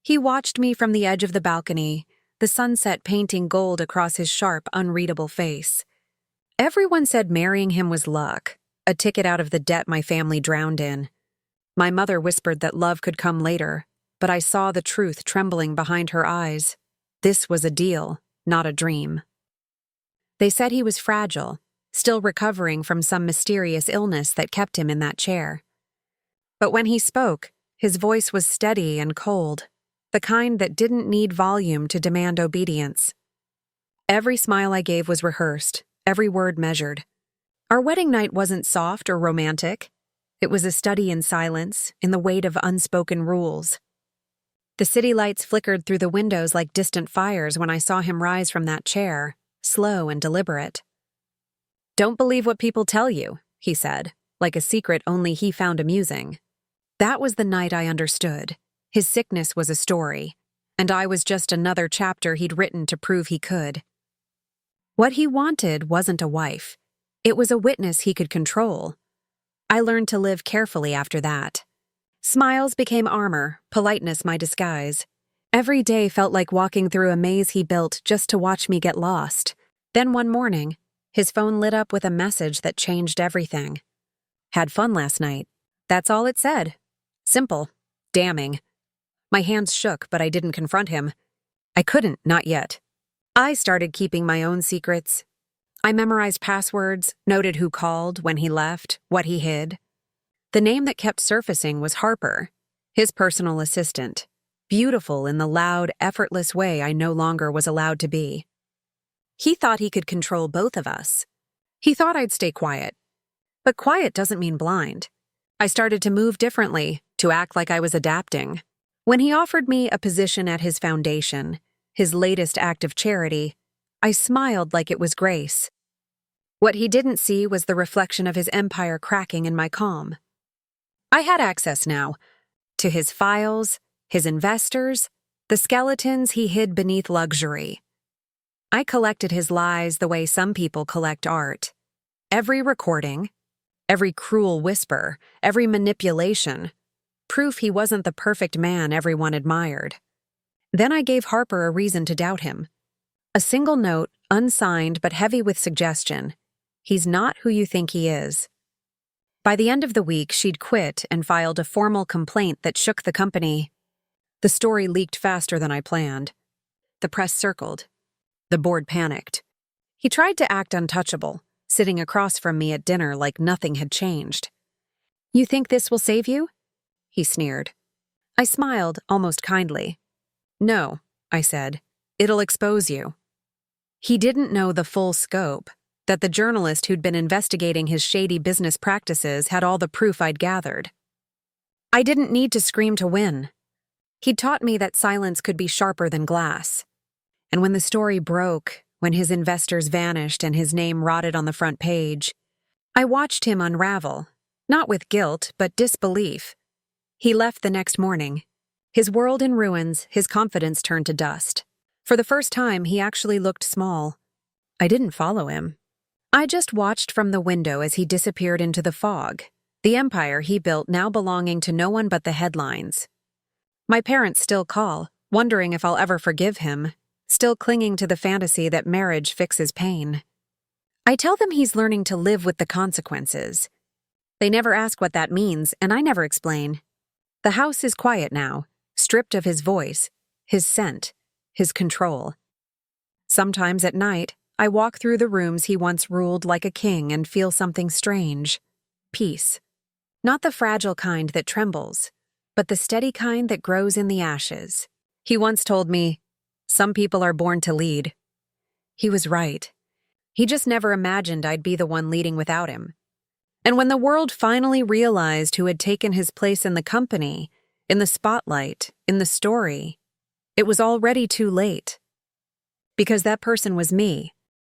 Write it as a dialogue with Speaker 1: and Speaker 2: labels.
Speaker 1: He watched me from the edge of the balcony, the sunset painting gold across his sharp, unreadable face. Everyone said marrying him was luck, a ticket out of the debt my family drowned in. My mother whispered that love could come later, but I saw the truth trembling behind her eyes. This was a deal, not a dream. They said he was fragile, still recovering from some mysterious illness that kept him in that chair. But when he spoke, his voice was steady and cold, the kind that didn't need volume to demand obedience. Every smile I gave was rehearsed, every word measured. Our wedding night wasn't soft or romantic. It was a study in silence, in the weight of unspoken rules. The city lights flickered through the windows like distant fires when I saw him rise from that chair, slow and deliberate. "Don't believe what people tell you," he said, like a secret only he found amusing. That was the night I understood. His sickness was a story, and I was just another chapter he'd written to prove he could. What he wanted wasn't a wife. It was a witness he could control. I learned to live carefully after that. Smiles became armor, politeness my disguise. Every day felt like walking through a maze he built just to watch me get lost. Then one morning, his phone lit up with a message that changed everything. "Had fun last night." That's all it said. Simple. Damning. My hands shook, but I didn't confront him. I couldn't, not yet. I started keeping my own secrets. I memorized passwords, noted who called, when he left, what he hid. The name that kept surfacing was Harper, his personal assistant, beautiful in the loud, effortless way I no longer was allowed to be. He thought he could control both of us. He thought I'd stay quiet. But quiet doesn't mean blind. I started to move differently, to act like I was adapting. When he offered me a position at his foundation, his latest act of charity, I smiled like it was grace. What he didn't see was the reflection of his empire cracking in my calm. I had access now to his files, his investors, the skeletons he hid beneath luxury. I collected his lies the way some people collect art. Every recording, every cruel whisper, every manipulation, proof he wasn't the perfect man everyone admired. Then I gave Harper a reason to doubt him. A single note, unsigned but heavy with suggestion. He's not who you think he is. By the end of the week, she'd quit and filed a formal complaint that shook the company. The story leaked faster than I planned. The press circled. The board panicked. He tried to act untouchable, sitting across from me at dinner like nothing had changed. "You think this will save you?" he sneered. I smiled, almost kindly. "No," I said. "It'll expose you." He didn't know the full scope, that the journalist who'd been investigating his shady business practices had all the proof I'd gathered. I didn't need to scream to win. He'd taught me that silence could be sharper than glass. And when the story broke, when his investors vanished and his name rotted on the front page, I watched him unravel, not with guilt, but disbelief. He left the next morning. His world in ruins, his confidence turned to dust. For the first time, he actually looked small. I didn't follow him. I just watched from the window as he disappeared into the fog, the empire he built now belonging to no one but the headlines. My parents still call, wondering if I'll ever forgive him, still clinging to the fantasy that marriage fixes pain. I tell them he's learning to live with the consequences. They never ask what that means, and I never explain. The house is quiet now, stripped of his voice, his scent, his control. Sometimes at night, I walk through the rooms he once ruled like a king and feel something strange. Peace. Not the fragile kind that trembles, but the steady kind that grows in the ashes. He once told me, "Some people are born to lead." He was right. He just never imagined I'd be the one leading without him. And when the world finally realized who had taken his place in the company, in the spotlight, in the story, it was already too late. Because that person was me.